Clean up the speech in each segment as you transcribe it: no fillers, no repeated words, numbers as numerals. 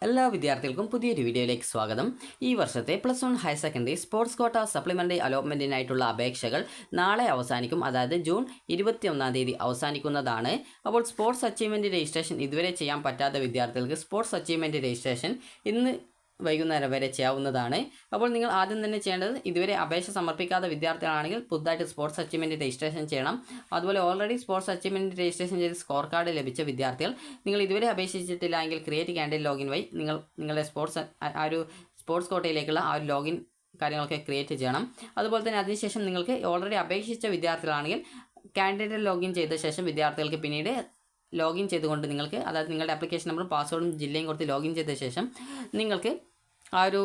എല്ലാ വിദ്യാർത്ഥികൾക്കും പുതിയൊരു വീഡിയോയിലേക്ക് സ്വാഗതം. ഈ വർഷത്തെ +1 higher secondary sports quota supplementary അലോട്ട്മെൻറ്റിനായിട്ടുള്ള അപേക്ഷകൾ നാളെ അവസാനിക്കും. അതായത് ജൂൺ 21-ാം തീയതി അവസാനിക്കുന്നതാണ്. അപ്പോൾ സ്പോർട്സ് അച്ചീവ്മെൻറ്റ് രജിസ്ട്രേഷൻ ഇതുവരെ ചെയ്യാൻ പറ്റാത്ത വിദ്യാർത്ഥികൾക്ക് സ്പോർട്സ് അച്ചീവ്മെൻറ്റ് രജിസ്ട്രേഷൻ ഇന്ന് വൈകുന്നേരം വരെ ചെയ്യാവുന്നതാണ്. അപ്പോൾ നിങ്ങൾ ആദ്യം തന്നെ ചെയ്യേണ്ടത്, ഇതുവരെ അപേക്ഷ സമർപ്പിക്കാത്ത വിദ്യാർത്ഥികളാണെങ്കിൽ പുതുതായിട്ട് സ്പോർട്സ് അച്ചീവ്മെൻറ്റ് രജിസ്ട്രേഷൻ ചെയ്യണം. അതുപോലെ ഓൾറെഡി സ്പോർട്സ് അച്ചീവ്മെൻറ്റ് രജിസ്ട്രേഷൻ ചെയ്ത് സ്കോർ കാർഡ് ലഭിച്ച വിദ്യാർത്ഥികൾ, നിങ്ങൾ ഇതുവരെ അപേക്ഷിച്ചിട്ടില്ല എങ്കിൽ ക്രിയേറ്റ് ക്യാൻഡിഡേറ്റ് ലോഗിൻ വഴി നിങ്ങളുടെ സ്പോർട്സ് കോട്ടയിലേക്കുള്ള ആ ഒരു ലോഗിൻ കാര്യങ്ങളൊക്കെ ക്രിയേറ്റ് ചെയ്യണം. അതുപോലെ തന്നെ അതിനുശേഷം നിങ്ങൾക്ക് ഓൾറെഡി അപേക്ഷിച്ച വിദ്യാർത്ഥികളാണെങ്കിൽ കാൻഡിഡേറ്റ് ലോഗിൻ ചെയ്ത ശേഷം വിദ്യാർത്ഥികൾക്ക് പിന്നീട് ലോഗിൻ ചെയ്തുകൊണ്ട് നിങ്ങൾക്ക്, അതായത് നിങ്ങളുടെ ആപ്ലിക്കേഷൻ നമ്പറും പാസ്വേഡും ജില്ലയും കൊടുത്ത് ലോഗിൻ ചെയ്ത ശേഷം നിങ്ങൾക്ക് ആ ഒരു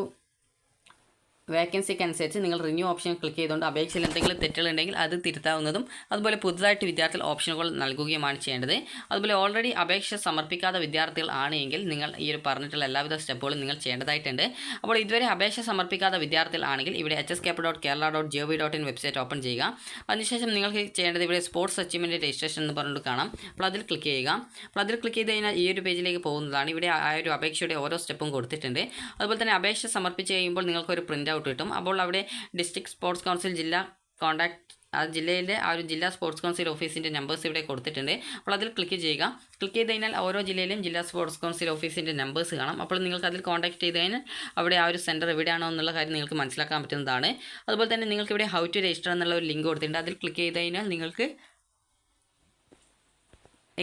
വേക്കൻസിക്ക് അനുസരിച്ച് നിങ്ങൾ റിന്യൂ ഓപ്ഷൻ ക്ലിക്ക് ചെയ്തുകൊണ്ട് അപേക്ഷയിൽ എന്തെങ്കിലും തെറ്റുകളുണ്ടെങ്കിൽ അത് തിരുത്താവുന്നതും, അതുപോലെ പുതുതായിട്ട് വിദ്യാർത്ഥികൾ ഓപ്ഷനുകൾ നൽകുകയുമാണ് ചെയ്യേണ്ടത്. അതുപോലെ ഓൾറെഡി അപേക്ഷ സമർപ്പിക്കാത്ത വിദ്യാർത്ഥികൾ ആണെങ്കിൽ നിങ്ങൾ ഈ ഒരു പറഞ്ഞിട്ടുള്ള എല്ലാവിധ സ്റ്റെപ്പുകളും നിങ്ങൾ ചെയ്യേണ്ടതായിട്ടുണ്ട്. അപ്പോൾ ഇതുവരെ അപേക്ഷ സമർപ്പിക്കാത്ത വിദ്യാർത്ഥികൾ ആണെങ്കിൽ ഇവിടെ hscap.kerala.gov.in വെബ്സൈറ്റ് ഓപ്പൺ ചെയ്യുക. അതിനുശേഷം നിങ്ങൾക്ക് ചെയ്യേണ്ടത് ഇവിടെ സ്പോർട്സ് അച്ചീവ്മെൻറ്റ് രജിസ്ട്രേഷൻ എന്ന് പറഞ്ഞിട്ട് കാണാം. അപ്പോൾ അതിൽ ക്ലിക്ക് ചെയ്യുക. അപ്പോൾ അതിൽ ക്ലിക്ക് ചെയ്ത് കഴിഞ്ഞാൽ ഈ ഒരു പേജിലേക്ക് പോകുന്നതാണ്. ഇവിടെ ആ ഒരു അപേക്ഷയുടെ ഓരോ സ്റ്റെപ്പും കൊടുത്തിട്ടുണ്ട്. അതുപോലെ തന്നെ അപേക്ഷ സമർപ്പിച്ച് കഴിയുമ്പോൾ നിങ്ങൾക്കൊരു പ്രിൻ്റ് ഔട്ട് കിട്ടും. അപ്പോൾ അവിടെ ഡിസ്ട്രിക്ട് സ്പോർട്സ് കൗൺസിൽ ജില്ലാ കോൺടാക്ട്, ആ ജില്ലയിലെ ആ ഒരു ജില്ലാ സ്പോർട്സ് കൗൺസിൽ ഓഫീസിൻ്റെ നമ്പേഴ്സ് ഇവിടെ കൊടുത്തിട്ടുണ്ട്. അപ്പോൾ അതിൽ ക്ലിക്ക് ചെയ്യുക. ക്ലിക്ക് ചെയ്ത് കഴിഞ്ഞാൽ ഓരോ ജില്ലയിലും ജില്ലാ സ്പോർട്സ് കൗൺസിൽ ഓഫീസിൻ്റെ നമ്പേഴ്സ് കാണാം. അപ്പോൾ നിങ്ങൾക്ക് അതിൽ കോൺടാക്ട് ചെയ്ത് കഴിഞ്ഞാൽ അവിടെ ആ ഒരു സെൻറ്റർ എവിടെയാണോ എന്നുള്ള കാര്യം നിങ്ങൾക്ക് മനസ്സിലാക്കാൻ പറ്റുന്നതാണ്. അതുപോലെ തന്നെ നിങ്ങൾക്ക് ഇവിടെ ഹൗ ടു രജിസ്റ്റർ എന്നുള്ള ഒരു ലിങ്ക് കൊടുത്തിട്ടുണ്ട്. അതിൽ ക്ലിക്ക് ചെയ്ത് കഴിഞ്ഞാൽ നിങ്ങൾക്ക്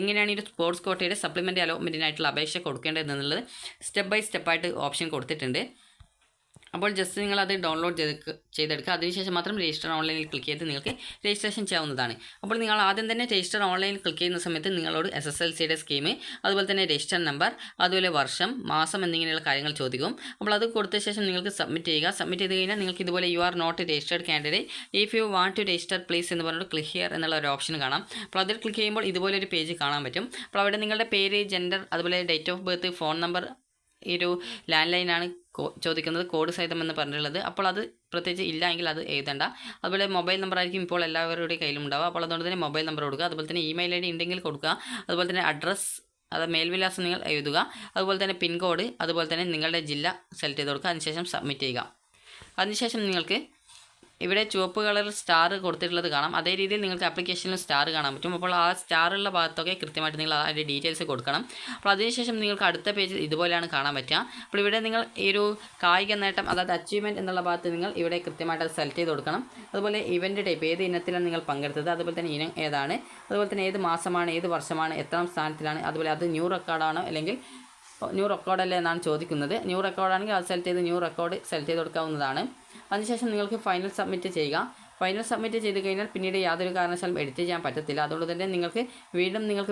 എങ്ങനെയാണ് ഈ സ്പോർട്സ് കോട്ടയുടെ സപ്ലിമെൻ്ററി അലോട്ട്മെൻറ്റിനായിട്ടുള്ള അപേക്ഷ കൊടുക്കേണ്ടതെന്നുള്ളത് സ്റ്റെപ്പ് ബൈ സ്റ്റെപ്പായിട്ട് ഓപ്ഷൻ കൊടുത്തിട്ടുണ്ട്. അപ്പോൾ ജസ്റ്റ് നിങ്ങൾ അത് ഡൗൺലോഡ് ചെയ്തെടുക്കുക. അതിനുശേഷം മാത്രം രജിസ്റ്റർ ഓൺലൈനിൽ ക്ലിക്ക് ചെയ്ത് നിങ്ങൾക്ക് രജിസ്ട്രേഷൻ ചെയ്യാവുന്നതാണ്. അപ്പോൾ നിങ്ങൾ ആദ്യം തന്നെ രജിസ്റ്റർ ഓൺലൈനിൽ ക്ലിക്ക് ചെയ്യുന്ന സമയത്ത് നിങ്ങളോട് SSLCയുടെ സ്കീം, അതുപോലെ തന്നെ രജിസ്റ്റർ നമ്പർ, അതുപോലെ വർഷം, മാസം എന്നിങ്ങനെയുള്ള കാര്യങ്ങൾ ചോദിക്കും. അപ്പോൾ അത് കൊടുത്ത ശേഷം നിങ്ങൾക്ക് സബ്മിറ്റ് ചെയ്യുക. സബ്മിറ്റ് ചെയ്ത് കഴിഞ്ഞാൽ നിങ്ങൾക്ക് ഇതുപോലെ you are not registered candidate, if you want to register please എന്ന് പറഞ്ഞിട്ട് ക്ലിക്ക് ഹിയർ എന്നുള്ള ഒരു ഓപ്ഷൻ കാണാം. അപ്പോൾ അതിൽ ക്ലിക്ക് ചെയ്യുമ്പോൾ ഇതുപോലെ ഒരു പേജ് കാണാൻ പറ്റും. അപ്പോൾ അവിടെ നിങ്ങളുടെ പേര്, ജെൻഡർ, അതുപോലെ date of birth, phone number, ഈ ഒരു ലാൻഡ് ലൈനാണ് ചോദിക്കുന്നത്, കോഡ് സഹിതം എന്ന് പറഞ്ഞിട്ടുള്ളത്. അപ്പോൾ അത് പ്രത്യേകിച്ച് ഇല്ല എങ്കിൽ അത് എഴുതണ്ട. അതുപോലെ മൊബൈൽ നമ്പർ ആയിരിക്കും ഇപ്പോൾ എല്ലാവരുടെയും കയ്യിലുണ്ടാവുക. അപ്പോൾ അതുകൊണ്ട് തന്നെ മൊബൈൽ നമ്പർ കൊടുക്കുക. അതുപോലെ തന്നെ ഇമെയിൽ ID ഉണ്ടെങ്കിൽ കൊടുക്കുക. അതുപോലെ തന്നെ അഡ്രസ്സ്, അത് മേൽവിലാസം നിങ്ങൾ എഴുതുക. അതുപോലെ തന്നെ പിൻകോഡ്, അതുപോലെ തന്നെ നിങ്ങളുടെ ജില്ല സെലക്ട് ചെയ്ത് കൊടുക്കുക. അതിനുശേഷം സബ്മിറ്റ് ചെയ്യുക. അതിനുശേഷം നിങ്ങൾക്ക് ഇവിടെ ചുവപ്പ് കളർ സ്റ്റാർ കൊടുത്തിട്ടുള്ളത് കാണാം. അതേ രീതിയിൽ നിങ്ങൾക്ക് ആപ്ലിക്കേഷനിൽ സ്റ്റാർ കാണാൻ പറ്റും. അപ്പോൾ ആ സ്റ്റാറുള്ള ഭാഗത്തൊക്കെ കൃത്യമായിട്ട് നിങ്ങൾ അതിൻ്റെ ഡീറ്റെയിൽസ് കൊടുക്കണം. അപ്പോൾ അതിനുശേഷം നിങ്ങൾക്ക് അടുത്ത പേജിൽ ഇതുപോലെയാണ് കാണാൻ പറ്റുക. അപ്പോൾ ഇവിടെ നിങ്ങൾ ഈ ഒരു കായിക നേട്ടം, അതായത് അച്ചീവ്മെൻറ്റ് എന്നുള്ള ഭാഗത്ത് നിങ്ങൾ ഇവിടെ കൃത്യമായിട്ട് അത് സെലക്ട് ചെയ്ത് കൊടുക്കണം. അതുപോലെ ഇവൻ്റ് ടൈപ്പ്, ഏത് ഇനത്തിലാണ് നിങ്ങൾ പങ്കെടുത്തത്, അതുപോലെ തന്നെ ഇനം ഏതാണ്, അതുപോലെ തന്നെ ഏത് മാസമാണ്, ഏത് വർഷമാണ്, എത്രാം സ്ഥാനത്തിലാണ്, അതുപോലെ അത് ന്യൂ റെക്കോർഡാണോ അല്ലെങ്കിൽ ന്യൂ റെക്കോർഡല്ലേ എന്നാണ് ചോദിക്കുന്നത്. ന്യൂ റെക്കോർഡാണെങ്കിൽ അത് സെലക്ട് ചെയ്ത് ന്യൂ റെക്കോർഡ് സെലക്ട് ചെയ്ത് കൊടുക്കാവുന്നതാണ്. അതിനുശേഷം നിങ്ങൾക്ക് ഫൈനൽ സബ്മിറ്റ് ചെയ്യുക. ഫൈനൽ സബ്മിറ്റ് ചെയ്ത് കഴിഞ്ഞാൽ പിന്നീട് യാതൊരു കാരണവശാലും എഡിറ്റ് ചെയ്യാൻ പറ്റത്തില്ല. അതുകൊണ്ട് തന്നെ നിങ്ങൾക്ക്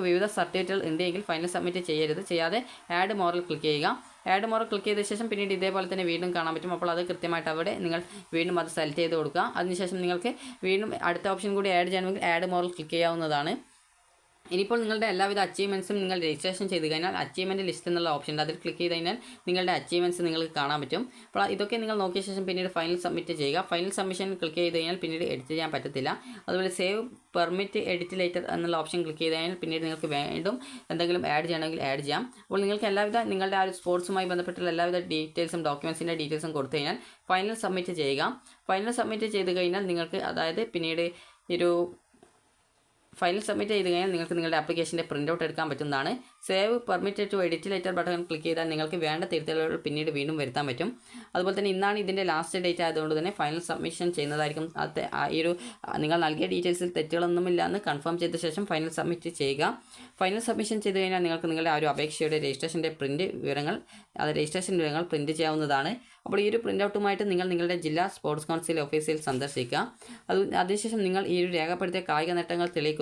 വിവിധ സർട്ടിഫിക്കറ്റുകൾ ഉണ്ടെങ്കിൽ ഫൈനൽ സബ്മിറ്റ് ചെയ്യരുത്. ചെയ്യാതെ ആഡ് മോറിൽ ക്ലിക്ക് ചെയ്യുക. ആഡ് മോറിൽ ക്ലിക്ക് ചെയ്ത ശേഷം പിന്നീട് ഇതേപോലെ തന്നെ വീണ്ടും കാണാൻ പറ്റും. അപ്പോൾ അത് കൃത്യമായിട്ട് അവിടെ നിങ്ങൾ വീണ്ടും അത് സെലക്ട് ചെയ്ത് കൊടുക്കുക. അതിനുശേഷം നിങ്ങൾക്ക് വീണ്ടും അടുത്ത ഓപ്ഷൻ കൂടി ആഡ് ചെയ്യണമെങ്കിൽ ആഡ് മോറിൽ ക്ലിക്ക് ചെയ്യാവുന്നതാണ്. ഇനിയിപ്പോൾ നിങ്ങളുടെ എല്ലാവിധ അച്ചീവ്മെൻറ്റ്സും നിങ്ങൾ രജിസ്ട്രേഷൻ ചെയ്ത് കഴിഞ്ഞാൽ അച്ചീവ്മെൻറ്റ് ലിസ്റ്റ് എന്നുള്ള ഓപ്ഷൻ ഉണ്ട്. അതിൽ ക്ലിക്ക് ചെയ്ത് കഴിഞ്ഞാൽ നിങ്ങളുടെ അച്ചീവ്മെൻറ്റ്സ് നിങ്ങൾക്ക് കാണാൻ പറ്റും. അപ്പോൾ ഇതൊക്കെ നിങ്ങൾ നോക്കിയ ശേഷം പിന്നീട് ഫൈനൽ സബ്മിറ്റ് ചെയ്യുക. ഫൈനൽ സബ്മിഷൻ ക്ലിക്ക് ചെയ്ത് കഴിഞ്ഞാൽ പിന്നീട് എഡിറ്റ് ചെയ്യാൻ പറ്റത്തില്ല. അതുപോലെ സേവ് പെർമിറ്റ് എഡിറ്റ് ലേറ്റർ എന്നുള്ള ഓപ്ഷൻ ക്ലിക്ക് ചെയ്ത് കഴിഞ്ഞാൽ പിന്നീട് നിങ്ങൾക്ക് വീണ്ടും എന്തെങ്കിലും ആഡ് ചെയ്യണമെങ്കിൽ ആഡ് ചെയ്യാം. അപ്പോൾ നിങ്ങൾക്ക് നിങ്ങളുടെ ആ ഒരു സ്പോർട്സുമായി ബന്ധപ്പെട്ടുള്ള എല്ലാവിധ ഡീറ്റെയിൽസും ഡോക്യുമെൻറ്റ്സിൻ്റെ ഡീറ്റെയിൽസും കൊടുത്തു കഴിഞ്ഞാൽ ഫൈനൽ സബ്മിറ്റ് ചെയ്യുക. ഫൈനൽ സബ്മിറ്റ് ചെയ്ത് കഴിഞ്ഞാൽ നിങ്ങൾക്ക്, അതായത് പിന്നീട് ഫൈനൽ സബ്മിറ്റ് ചെയ്ത് കഴിഞ്ഞാൽ നിങ്ങൾക്ക് നിങ്ങളുടെ ആപ്ലിക്കേഷൻ്റെ പ്രിൻ്റ് ഔട്ട് എടുക്കാൻ പറ്റുന്നതാണ്. Save permit to edit later button click ചെയ്താൽ നിങ്ങൾക്ക് വേണ്ട തിരുത്തലുകൾ പിന്നീട് വീണ്ടും വരുത്താൻ പറ്റും. അതുപോലെ തന്നെ ഇന്നാണ് ഇതിൻ്റെ ലാസ്റ്റ് ഡേറ്റ് ആയതുകൊണ്ട് തന്നെ ഫൈനൽ സബ്മിഷൻ ചെയ്യുന്നതായിരിക്കും. നിങ്ങൾ നൽകിയ ഡീറ്റെയിൽസിൽ തെറ്റുകളൊന്നുമില്ല എന്ന് കൺഫേം ചെയ്ത ശേഷം ഫൈനൽ സബ്മിറ്റ് ചെയ്യുക. ഫൈനൽ സബ്മിഷൻ ചെയ്ത് കഴിഞ്ഞാൽ നിങ്ങൾക്ക് നിങ്ങളുടെ ആ ഒരു അപേക്ഷയുടെ രജിസ്ട്രേഷൻ വിവരങ്ങൾ പ്രിൻറ്റ് ചെയ്യാവുന്നതാണ്. അപ്പോൾ ഈ ഒരു പ്രിൻ്റ് ഔട്ടുമായിട്ട് നിങ്ങൾ നിങ്ങളുടെ ജില്ലാ സ്പോർട്സ് കൗൺസിൽ ഓഫീസിൽ സന്ദർശിക്കുക. അതിനുശേഷം നിങ്ങൾ ഈ ഒരു രേഖപ്പെടുത്തിയ കായിക നേട്ടങ്ങൾ തെളിയിക്കുന്ന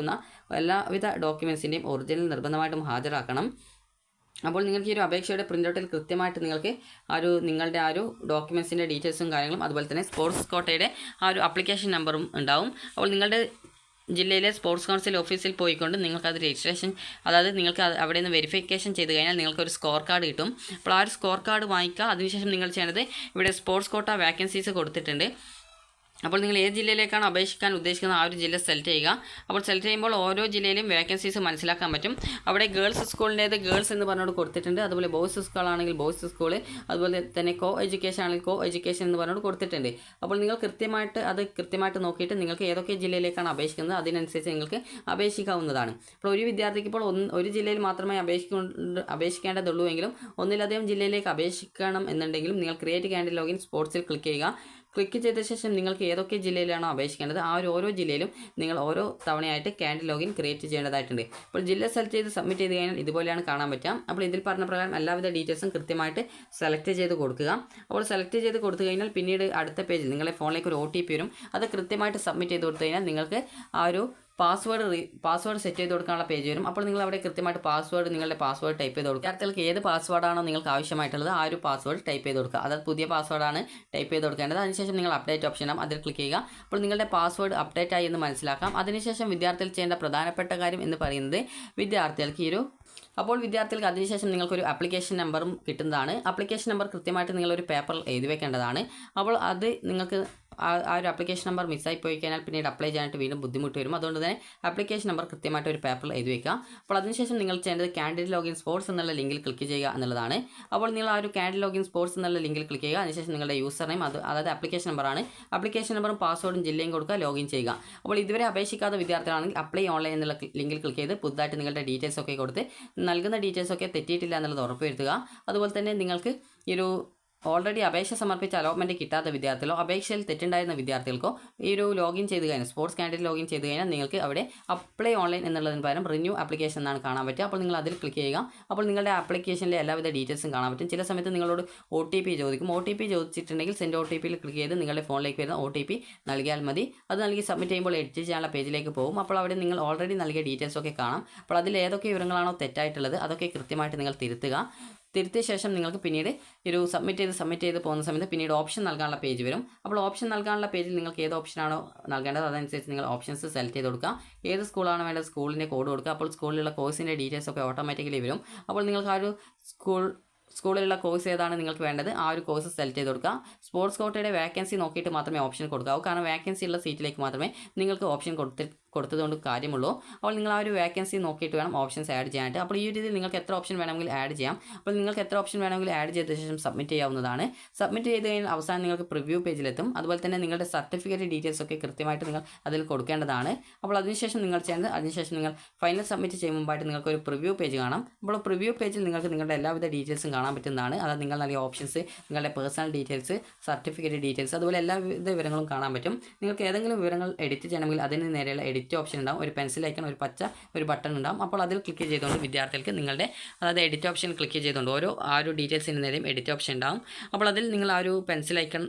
എല്ലാവിധ ഡോക്യുമെൻറ്റ്സിൻ്റെയും ഒറിജിനൽ നിർബന്ധമായിട്ടും ഹാജരാക്കണം. അപ്പോൾ നിങ്ങൾക്ക് ഈ ഒരു അപേക്ഷയുടെ പ്രിൻ്റ് ഔട്ടിൽ കൃത്യമായിട്ട് നിങ്ങൾക്ക് നിങ്ങളുടെ ആ ഒരു ഡോക്യുമെൻറ്റ്സിൻ്റെ ഡീറ്റെയിൽസും കാര്യങ്ങളും, അതുപോലെ തന്നെ സ്പോർട്സ് കോട്ടയുടെ ആ ഒരു ആപ്ലിക്കേഷൻ നമ്പറും ഉണ്ടാവും. അപ്പോൾ നിങ്ങളുടെ ജില്ലയിലെ സ്പോർട്സ് കൗൺസിൽ ഓഫീസിൽ പോയിക്കൊണ്ട് നിങ്ങൾക്കത് രജിസ്ട്രേഷൻ, അതായത് നിങ്ങൾക്ക് അവിടെ നിന്ന് വെരിഫിക്കേഷൻ ചെയ്ത് കഴിഞ്ഞാൽ നിങ്ങൾക്കൊരു സ്കോർ കാർഡ് കിട്ടും. അപ്പോൾ ആ ഒരു സ്കോർ കാർഡ് വാങ്ങിക്കുക. അതിനുശേഷം നിങ്ങൾ ചെയ്യേണ്ടത്, ഇവിടെ സ്പോർട്സ് കോട്ട വാക്കൻസീസ് കൊടുത്തിട്ടുണ്ട്. അപ്പോൾ നിങ്ങൾ ഏത് ജില്ലയിലേക്കാണ് അപേക്ഷിക്കാൻ ഉദ്ദേശിക്കുന്ന ആ ഒരു ജില്ല സെലക്ട് ചെയ്യുക. അപ്പോൾ സെലക്ട് ചെയ്യുമ്പോൾ ഓരോ ജില്ലയിലും വേക്കൻസീസ് മനസ്സിലാക്കാൻ പറ്റും. അവിടെ ഗേൾസ് സ്കൂളിൻ്റേത് ഗേൾസ് എന്ന് പറഞ്ഞുകൊണ്ട് കൊടുത്തിട്ടുണ്ട്. അതുപോലെ ബോയ്സ് സ്കൂളാണെങ്കിൽ ബോയ്സ് സ്കൂൾ, അതുപോലെ തന്നെ കോ എഡ്യൂക്കേഷൻ ആണെങ്കിൽ കോ എഡ്യൂക്കേഷൻ എന്ന് പറഞ്ഞുകൊണ്ട് കൊടുത്തിട്ടുണ്ട്. അപ്പോൾ നിങ്ങൾ കൃത്യമായിട്ട് നോക്കിയിട്ട് നിങ്ങൾക്ക് ഏതൊക്കെ ജില്ലയിലേക്കാണ് അപേക്ഷിക്കുന്നത് അതിനനുസരിച്ച് നിങ്ങൾക്ക് അപേക്ഷിക്കാവുന്നതാണ്. അപ്പോൾ ഒരു വിദ്യാർത്ഥിക്ക് ഇപ്പോൾ ഒരു ജില്ലയിൽ മാത്രമേ അപേക്ഷിക്കേണ്ടതുള്ളൂ എങ്കിലും ഒന്നിലധികം ജില്ലയിലേക്ക് അപേക്ഷിക്കണം എന്നുണ്ടെങ്കിലും നിങ്ങൾ ക്രിയേറ്റ് ക്യാൻഡിഡേറ്റ് ലോഗിൻ സ്പോർട്സിൽ ക്ലിക്ക് ചെയ്യുക. ക്ലിക്ക് ചെയ്ത ശേഷം നിങ്ങൾക്ക് ഏതൊക്കെ ജില്ലയിലാണോ അപേക്ഷിക്കേണ്ടത് ആ ഓരോ ജില്ലയിലും നിങ്ങൾ ഓരോ തവണയായിട്ട് ക്യാൻഡിഡേറ്റ് ലോഗിൻ ക്രിയേറ്റ് ചെയ്യേണ്ടതായിട്ടുണ്ട്. അപ്പോൾ ജില്ല സെലക്ട് ചെയ്ത് സബ്മിറ്റ് ചെയ്ത് കഴിഞ്ഞാൽ ഇതുപോലെയാണ് കാണാൻ പറ്റുക. അപ്പോൾ ഇതിൽ പറഞ്ഞ പ്രകാരം എല്ലാവിധ ഡീറ്റെയിൽസും കൃത്യമായിട്ട് സെലക്ട് ചെയ്ത് കൊടുക്കുക. അപ്പോൾ സെലക്ട് ചെയ്ത് കൊടുത്തു കഴിഞ്ഞാൽ പിന്നീട് അടുത്ത പേജിൽ നിങ്ങളുടെ ഫോണിലേക്ക് ഒരു OTP വരും. അത് കൃത്യമായിട്ട് സബ്മിറ്റ് ചെയ്ത് കൊടുത്തു കഴിഞ്ഞാൽ നിങ്ങൾക്ക് ആ ഒരു പാസ്വേഡ് സെറ്റ് ചെയ്ത് കൊടുക്കാനുള്ള പേജ് വരും. അപ്പോൾ നിങ്ങൾ അവിടെ കൃത്യമായിട്ട് നിങ്ങളുടെ പാസ്വേഡ് ടൈപ്പ് ചെയ്ത് കൊടുക്കുക. വിദ്യാർത്ഥികൾക്ക് ഏത് പാസ്വേഡാണോ നിങ്ങൾക്ക് ആവശ്യമായിട്ടുള്ളത് ആ ഒരു പാസ്വേഡ് ടൈപ്പ് ചെയ്ത് കൊടുക്കുക. അതായത് പുതിയ പാസ്വേഡാണ് ടൈപ്പ് ചെയ്ത് കൊടുക്കേണ്ടത്. അതിനുശേഷം നിങ്ങൾ അപ്ഡേറ്റ് ഓപ്ഷൻ ഉണ്ടാകും, അതിൽ ക്ലിക്ക് ചെയ്യുക. അപ്പോൾ നിങ്ങളുടെ പാസ്വേഡ് അപ്ഡേറ്റ് ആയി എന്ന് മനസ്സിലാക്കാം. അതിനുശേഷം വിദ്യാർത്ഥികൾ ചെയ്യേണ്ട പ്രധാനപ്പെട്ട കാര്യം എന്ന് പറയുന്നത് വിദ്യാർത്ഥികൾക്ക് അതിനുശേഷം നിങ്ങൾക്കൊരു ആപ്ലിക്കേഷൻ നമ്പറും കിട്ടുന്നതാണ്. ആപ്ലിക്കേഷൻ നമ്പർ കൃത്യമായിട്ട് നിങ്ങളൊരു പേപ്പറിൽ എഴുതി വെക്കേണ്ടതാണ്. അപ്പോൾ അത് നിങ്ങൾക്ക് ആ ഒരു ആപ്ലിക്കേഷൻ നമ്പർ മിസ്സായി പോയി കഴിഞ്ഞാൽ പിന്നീട് അപ്ലൈ ചെയ്യാനായിട്ട് വീണ്ടും ബുദ്ധിമുട്ട് വരും. അതുകൊണ്ട് തന്നെ ആപ്ലിക്കേഷൻ നമ്പർ കൃത്യമായിട്ട് ഒരു പേപ്പറിൽ എഴുതി വയ്ക്കുക. അപ്പോൾ അതിനുശേഷം നിങ്ങൾ ചെയ്യേണ്ടത് കാൻഡിഡേറ്റ് ലോഗിൻ സ്പോർട്സ് എന്നുള്ള ലിങ്കിൽ ക്ലിക്ക് ചെയ്യുക എന്നുള്ളതാണ്. അപ്പോൾ നിങ്ങൾ ആ ഒരു കാൻഡിഡേറ്റ് ലോഗിൻ സ്പോർട്സ് എന്നുള്ള ലിങ്കിൽ ക്ലിക്ക് ചെയ്യുക. അതിനുശേഷം നിങ്ങളുടെ യൂസർ നെയിം അതായത് ആപ്ലിക്കേഷൻ നമ്പറാണ്, ആപ്ലിക്കേഷൻ നമ്പറും പാസ്വേഡും ജില്ലയും കൊടുക്കുക, ലോഗിൻ ചെയ്യുക. അപ്പോൾ ഇതുവരെ അപേക്ഷിക്കാത്ത വിദ്യാർത്ഥികളാണെങ്കിൽ അപ്ലൈ ഓൺലൈൻ എന്നുള്ള ലിങ്കിൽ ക്ലിക്ക് ചെയ്ത് പുതുതായിട്ട് നിങ്ങളുടെ ഡീറ്റെയിൽസ് ഒക്കെ കൊടുത്ത് നൽകുന്ന ഡീറ്റെയിൽസ് ഒക്കെ തെറ്റിയിട്ടില്ല എന്നുള്ളത് ഉറപ്പുവരുത്തുക. അതുപോലെ തന്നെ നിങ്ങൾക്ക് ഈ ഒരു ഓൾറെഡി അപേക്ഷ സമർപ്പിച്ച അലോട്ട്മെൻറ്റ് കിട്ടാത്ത വിദ്യാർത്ഥികളോ അപേക്ഷയിൽ തെറ്റുണ്ടായിരുന്ന വിദ്യാർത്ഥികൾക്കോ ഈ ഒരു ലോഗിൻ ചെയ്ത് കഴിഞ്ഞാൽ സ്പോർട്സ് കാൻഡിഡേറ്റ് ലോഗിൻ ചെയ്ത് കഴിഞ്ഞാൽ നിങ്ങൾക്ക് അവിടെ അപ്ലൈ ഓൺലൈൻ എന്നുള്ളതിന് പകരം റിന്യൂ ആപ്ലിക്കേഷൻ എന്നാണ് കാണാൻ പറ്റുക. അപ്പോൾ നിങ്ങൾ അതിൽ ക്ലിക്ക് ചെയ്യുക. അപ്പോൾ നിങ്ങളുടെ ആപ്ലിക്കേഷനിലെ എല്ലാവിധ ഡീറ്റെയിൽസും കാണാൻ പറ്റും. ചില സമയത്ത് നിങ്ങളോട് OTP ചോദിക്കും. OTP ചോദിച്ചിട്ടുണ്ടെങ്കിൽ സെൻഡ് OTPയിൽ ക്ലിക്ക് ചെയ്ത് നിങ്ങളുടെ ഫോണിലേക്ക് വരുന്ന OTP നൽകിയാൽ മതി. അത് നൽകി സബ്മിറ്റ് ചെയ്യുമ്പോൾ എഡിറ്റ് ചെയ്യാനുള്ള പേജിലേക്ക് പോകും. അപ്പോൾ അവിടെ നിങ്ങൾ ഓൾറെഡി നൽകിയ ഡീറ്റെയിൽസ് ഒക്കെ കാണാം. അപ്പോൾ അതിൽ ഏതൊക്കെ വിവരങ്ങളാണോ തെറ്റായിട്ടുള്ളത് അതൊക്കെ കൃത്യമായിട്ട് നിങ്ങൾ തിരുത്തിയ ശേഷം നിങ്ങൾക്ക് പിന്നീട് ഒരു സബ്മിറ്റ് ചെയ്ത് പോകുന്ന സമയത്ത് പിന്നീട് ഓപ്ഷൻ നൽകാനുള്ള പേജ് വരും. അപ്പോൾ ഓപ്ഷൻ നൽകാനുള്ള പേജിൽ നിങ്ങൾക്ക് ഏത് ഓപ്ഷനാണോ നൽകേണ്ടത് അതനുസരിച്ച് നിങ്ങൾ ഓപ്ഷൻസ് സെലക്ട് ചെയ്ത് കൊടുക്കുക. ഏത് സ്കൂളാണ് വേണ്ടത് സ്കൂളിൻ്റെ കോഡ് കൊടുക്കുക. അപ്പോൾ സ്കൂളിലുള്ള കോഴ്സിൻ്റെ ഡീറ്റെയിൽസ് ഒക്കെ ഓട്ടോമാറ്റിക്കലി വരും. അപ്പോൾ നിങ്ങൾക്ക് ആ ഒരു സ്കൂളിലുള്ള കോഴ്സ് ഏതാണ് നിങ്ങൾക്ക് വേണ്ടത് ആ ഒരു കോഴ്സ് സെലക്ട് ചെയ്ത് കൊടുക്കുക. സ്പോർട്സ് കോട്ടയുടെ വേക്കൻസി നോക്കിയിട്ട് മാത്രമേ ഓപ്ഷൻ കൊടുക്കാവൂ. കാരണം വേക്കൻസി ഉള്ള സീറ്റിലേക്ക് മാത്രമേ നിങ്ങൾക്ക് ഓപ്ഷൻ കൊടുത്തതുകൊണ്ട് കാര്യമുള്ളൂ. അപ്പോൾ നിങ്ങൾ ആ ഒരു വേക്കൻസി നോക്കിയിട്ട് വേണം ഓപ്ഷൻസ് ആഡ് ചെയ്യാനായിട്ട്. അപ്പോൾ ഈ രീതിയിൽ നിങ്ങൾക്ക് എത്ര ഓപ്ഷൻ വേണമെങ്കിൽ ആഡ് ചെയ്യാം. അപ്പോൾ നിങ്ങൾക്ക് എത്ര ഓപ്ഷൻ വേണമെങ്കിൽ ആഡ് ചെയ്ത ശേഷം സബ്മിറ്റ് ചെയ്യാവുന്നതാണ്. സബ്മിറ്റ് ചെയ്ത് കഴിഞ്ഞാൽ അവസാനം നിങ്ങൾക്ക് പ്രിവ്യൂ പേജിലെത്തും. അതുപോലെ തന്നെ നിങ്ങളുടെ സർട്ടിഫിക്കറ്റ് ഡീറ്റെയിൽസ് ഒക്കെ കൃത്യമായിട്ട് നിങ്ങൾ അതിൽ കൊടുക്കേണ്ടതാണ്. അപ്പോൾ അതിനുശേഷം നിങ്ങൾ ഫൈനൽ സബ്മിറ്റ് ചെയ്യുമ്പോഴായിട്ട് നിങ്ങൾക്ക് ഒരു പ്രിവ്യൂ പേജ് കാണാം. അപ്പോൾ പ്രിവ്യൂ പേജിൽ നിങ്ങൾക്ക് നിങ്ങളുടെ എല്ലാവിധ ഡീറ്റെയിൽസും കാണാൻ പറ്റുന്നതാണ്. അതായത് നിങ്ങൾ നൽകിയ ഓപ്ഷൻസ്, നിങ്ങളുടെ പേഴ്സണൽ ഡീറ്റെയിൽസ്, സർട്ടിഫിക്കറ്റ് ഡീറ്റെയിൽസ്, അതുപോലെ എല്ലാവിധ വിവരങ്ങളും കാണാൻ പറ്റും. നിങ്ങൾക്ക് ഏതെങ്കിലും വിവരങ്ങൾ എഡിറ്റ് ചെയ്യണമെങ്കിൽ അതിന് നേരെയുള്ള എഡിറ്റ് ഓപ്ഷൻ ഉണ്ടാവും. ഒരു പെൻസിൽ ഐക്കൺ, ഒരു പച്ച ഒരു ബട്ടൺ ഉണ്ടാവും. അപ്പോൾ അതിൽ ക്ലിക്ക് ചെയ്തുകൊണ്ട് വിദ്യാർത്ഥികൾക്ക് നിങ്ങളുടെ എഡിറ്റ് ഓപ്ഷൻ ക്ലിക്ക് ചെയ്തുകൊണ്ട് ആ ഒരു ഡീറ്റെയിൽസിന് നേരെയും എഡിറ്റ് ഓപ്ഷൻ ഉണ്ടാവും. അപ്പോൾ അതിൽ നിങ്ങൾ ആ ഒരു പെൻസിൽ ഐക്കൺ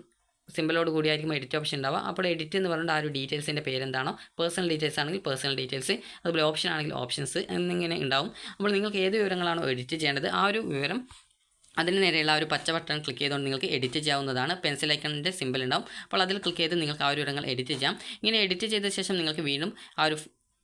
സിമ്പിളോട് കൂടിയായിരിക്കും എഡിറ്റ് ഓപ്ഷൻ ഉണ്ടാവുക. അപ്പോൾ എഡിറ്റ് എന്ന് പറഞ്ഞാൽ ആ ഒരു ഡീറ്റെയിൽസിൻ്റെ പേരെന്താണോ, പേഴ്സണൽ ഡീറ്റെയിൽസ് ആണെങ്കിൽ പേഴ്സണൽ ഡീറ്റെയിൽസ്, അതുപോലെ ഓപ്ഷൻ ആണെങ്കിൽ ഓപ്ഷൻസ് എന്നിങ്ങനെ ഉണ്ടാവും. അപ്പോൾ നിങ്ങൾക്ക് ഏത് വിവരങ്ങളാണോ എഡിറ്റ് ചെയ്യേണ്ടത് ആ ഒരു വിവരം അതിന് നേരെയുള്ള ഒരു പച്ച ബട്ടൺ ക്ലിക്ക് ചെയ്തുകൊണ്ട് നിങ്ങൾക്ക് എഡിറ്റ് ചെയ്യാവുന്നതാണ്. പെൻസിൽ ഐക്കണിൻ്റെ സിമ്പിൾ ഉണ്ടാവും. അപ്പോൾ അതിൽ ക്ലിക്ക് ചെയ്ത് നിങ്ങൾക്ക് ആ ഒരു വിവരങ്ങൾ എഡിറ്റ് ചെയ്യാം. ഇങ്ങനെ എഡിറ്റ് ചെയ്ത ശേഷം നിങ്ങൾക്ക് വീണ്ടും ആ ഒരു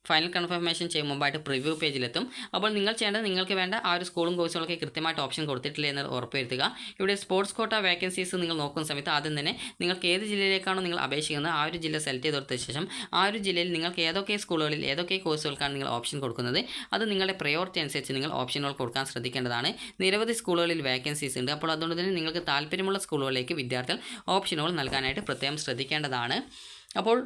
ഫൈനൽ കൺഫർമേഷൻ ചെയ്യും മുമ്പായിട്ട് പ്രിവ്യൂ പേജിലെത്തും. അപ്പോൾ നിങ്ങൾ ചെയ്യേണ്ടത് നിങ്ങൾക്ക് വേണ്ട ആ ഒരു സ്കൂളും കോഴ്സുകളൊക്കെ കൃത്യമായിട്ട് ഓപ്ഷൻ കൊടുത്തിട്ടില്ല എന്ന് ഉറപ്പുവരുത്തുക. ഇവിടെ സ്പോർട്സ് കോട്ട വേക്കൻസീസ് നിങ്ങൾ നോക്കുന്ന സമയത്ത് ആദ്യം തന്നെ നിങ്ങൾക്ക് ഏത് ജില്ലയിലേക്കാണോ നിങ്ങൾ അപേക്ഷിക്കുന്നത് ആ ഒരു ജില്ല സെലക്ട് ചെയ്ത് കൊടുത്ത ശേഷം ആ ഒരു ജില്ലയിൽ നിങ്ങൾക്ക് ഏതൊക്കെ സ്കൂളുകളിൽ ഏതൊക്കെ കോഴ്സുകൾക്കാണ് നിങ്ങൾ ഓപ്ഷൻ കൊടുക്കുന്നത് അത് നിങ്ങളുടെ പ്രയോറിറ്റി അനുസരിച്ച് നിങ്ങൾ ഓപ്ഷനുകൾ കൊടുക്കാൻ ശ്രദ്ധിക്കേണ്ടതാണ്. നിരവധി സ്കൂളുകളിൽ വേക്കൻസീസ് ഉണ്ട്. അപ്പോൾ അതുകൊണ്ട് തന്നെ നിങ്ങൾക്ക് താല്പര്യമുള്ള സ്കൂളുകളിലേക്ക് വിദ്യാർത്ഥികൾ ഓപ്ഷനുകൾ നൽകാനായിട്ട് പ്രത്യേകം ശ്രദ്ധിക്കേണ്ടതാണ്. അപ്പോൾ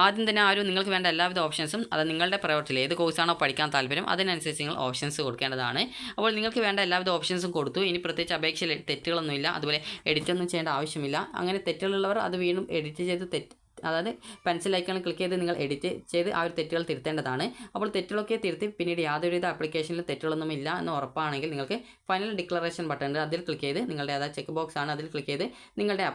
ആദ്യം തന്നെ നിങ്ങൾക്ക് വേണ്ട എല്ലാവിധ ഓപ്ഷൻസും അത് നിങ്ങളുടെ പ്രയോറിറ്റിയിൽ ഏത് കോഴ്സാണോ പഠിക്കാൻ താല്പര്യം അതിനനുസരിച്ച് നിങ്ങൾ ഓപ്ഷൻസ് കൊടുക്കേണ്ടതാണ്. അപ്പോൾ നിങ്ങൾക്ക് വേണ്ട എല്ലാവിധ ഓപ്ഷൻസും കൊടുത്തു. ഇനി പ്രത്യേകിച്ച് അപേക്ഷയിൽ തെറ്റുകളൊന്നുമില്ല, അതുപോലെ എഡിറ്റൊന്നും ചെയ്യേണ്ട ആവശ്യമില്ല. അങ്ങനെ തെറ്റുകളുള്ളവർ അത് വീണ്ടും എഡിറ്റ് ചെയ്ത് അതായത് പെൻസിൽ ഐക്കണിൽ ക്ലിക്ക് ചെയ്ത് നിങ്ങൾ എഡിറ്റ് ചെയ്ത് ആ ഒരു തെറ്റുകൾ തിരുത്തേണ്ടതാണ്. അപ്പോൾ തെറ്റുകളൊക്കെ തിരുത്തി പിന്നീട് യാതൊരുവിധ ആപ്ലിക്കേഷനിൽ തെറ്റുകളൊന്നും ഇല്ല എന്ന് ഉറപ്പാണെങ്കിൽ നിങ്ങൾക്ക് ഫൈനൽ ഡിക്ലറേഷൻ ബട്ടൺ ഉണ്ട്, അതിൽ ക്ലിക്ക് ചെയ്ത് നിങ്ങളുടെ അതായത് ചെക്ക് ബോക്സ് ആണ്, അതിൽ ക്ലിക്ക് ചെയ്ത് നിങ്ങളുടെ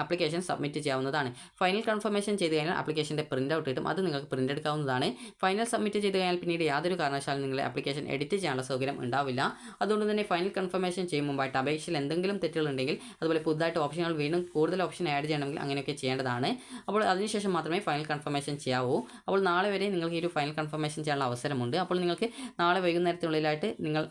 ആപ്ലിക്കേഷൻ സബ്മിറ്റ് ചെയ്യാവുന്നതാണ്. ഫൈനൽ കൺഫർമേഷൻ ചെയ്ത് കഴിഞ്ഞാൽ ആപ്ലിക്കേഷൻ്റെ പ്രിൻ്റ് ഔട്ട് കിട്ടും, അത് നിങ്ങൾക്ക് പ്രിൻ്റ് എടുക്കാവുന്നതാണ്. ഫൈനൽ സബ്മിറ്റ് ചെയ്ത് കഴിഞ്ഞാൽ പിന്നീട് യാതൊരു കാരണവശാലും നിങ്ങളുടെ ആപ്ലിക്കേഷൻ എഡിറ്റ് ചെയ്യാനുള്ള സൗകര്യം ഉണ്ടാവില്ല. അതുകൊണ്ട് തന്നെ ഫൈനൽ കൺഫർമേഷൻ ചെയ്യും മുമ്പായിട്ട് അപേക്ഷയിൽ എന്തെങ്കിലും തെറ്റുകളുണ്ടെങ്കിൽ അതുപോലെ പുതുതായിട്ട് ഓപ്ഷനുകൾ വീണ്ടും കൂടുതൽ ഓപ്ഷൻ ആഡ് ചെയ്യണമെങ്കിൽ അങ്ങനെയൊക്കെ ചെയ്യേണ്ടതാണ്. അപ്പോൾ അതിനുശേഷം മാത്രമേ ഫൈനൽ കൺഫർമേഷൻ ചെയ്യാവൂ. അപ്പോൾ നാളെ വരെ നിങ്ങൾക്ക് ഈ ഒരു ഫൈനൽ കൺഫർമേഷൻ ചെയ്യാനുള്ള അവസരമുണ്ട്. അപ്പോൾ നിങ്ങൾക്ക് നാളെ വൈകുന്നേരത്തിനുള്ളിലായിട്ട്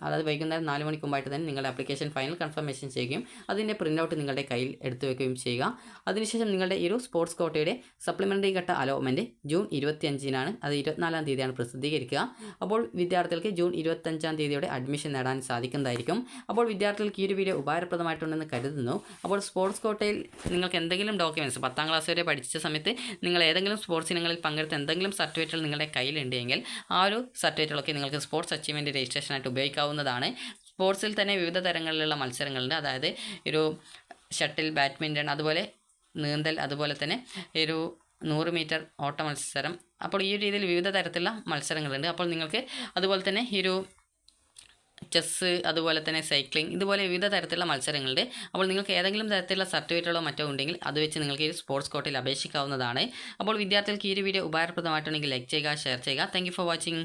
അതായത് വൈകുന്നേരം 4 മണിക്ക് മുമ്പായിട്ട് തന്നെ നിങ്ങളുടെ ആപ്ലിക്കേഷൻ ഫൈനൽ കൺഫർമേഷൻ ചെയ്യുകയും അതിൻ്റെ പ്രിൻ്റ് ഔട്ട് നിങ്ങളുടെ കയ്യിൽ എടുത്തു വയ്ക്കുകയും ചെയ്യുക. അതിനുശേഷം നിങ്ങളുടെ ഈ ഒരു സ്പോർട്സ് കോട്ടയുടെ സപ്ലിമെൻ്ററി ഘട്ട അലോട്ട്മെൻറ്റ് ജൂൺ 25-നാണ്, അത് 24-ാം തീയതിയാണ് പ്രസിദ്ധീകരിക്കുക. അപ്പോൾ വിദ്യാർത്ഥികൾക്ക് ജൂൺ 25-ാം തീയതിയോടെ അഡ്മിഷൻ നേടാൻ സാധിക്കുന്നതായിരിക്കും. അപ്പോൾ വിദ്യാർത്ഥികൾക്ക് ഈ ഒരു വീഡിയോ ഉപകാരപ്രദമായിട്ടുണ്ടെന്ന് കരുതുന്നു. അപ്പോൾ സ്പോർട്സ് കോട്ടയിൽ നിങ്ങൾക്ക് എന്തെങ്കിലും ഡോക്യുമെൻറ്റ്സ് 10ാം ക്ലാസ് വരെ പഠിച്ച സമയത്ത് നിങ്ങൾ ഏതെങ്കിലും സ്പോർട്സ് ഇനങ്ങളിൽ പങ്കെടുത്ത എന്തെങ്കിലും സർട്ടിഫിക്കറ്റുകൾ നിങ്ങളുടെ കയ്യിലുണ്ടെങ്കിൽ ആ ഒരു സർട്ടിഫിക്കറ്റുകളൊക്കെ നിങ്ങൾക്ക് സ്പോർട്സ് അച്ചീവ്മെൻറ്റ് രജിസ്ട്രേഷനായിട്ട് ഉപയോഗിക്കാവുന്നതാണ്. സ്പോർട്സിൽ തന്നെ വിവിധ തരങ്ങളിലുള്ള മത്സരങ്ങളുണ്ട്. അതായത് ഒരു ഷട്ടിൽ, ബാഡ്മിൻ്റൺ, അതുപോലെ നീന്തൽ, അതുപോലെ തന്നെ ഒരു 100 മീറ്റർ ഓട്ട മത്സരം. അപ്പോൾ ഈ രീതിയിൽ വിവിധ തരത്തിലുള്ള മത്സരങ്ങളുണ്ട്. അപ്പോൾ നിങ്ങൾക്ക് അതുപോലെ തന്നെ ഈ ഒരു ചെസ്സ്, അതുപോലെ തന്നെ സൈക്ലിംഗ്, ഇതുപോലെ വിവിധ തരത്തിലുള്ള മത്സരങ്ങളുണ്ട്. അപ്പോൾ നിങ്ങൾക്ക് ഏതെങ്കിലും തരത്തിലുള്ള സർട്ടിഫിക്കറ്റുകളോ മറ്റോ ഉണ്ടെങ്കിൽ അത് വെച്ച് നിങ്ങൾക്ക് ഈ സ്പോർട്സ് കോട്ടയിൽ അപേക്ഷിക്കാവുന്നതാണ്. അപ്പോൾ വിദ്യാർത്ഥികൾക്ക് ഈ ഒരു വീഡിയോ ഉപകാരപ്രദമായിട്ടുണ്ടെങ്കിൽ ലൈക്ക് ചെയ്യുക, ഷെയർ ചെയ്യുക. Thank you for watching.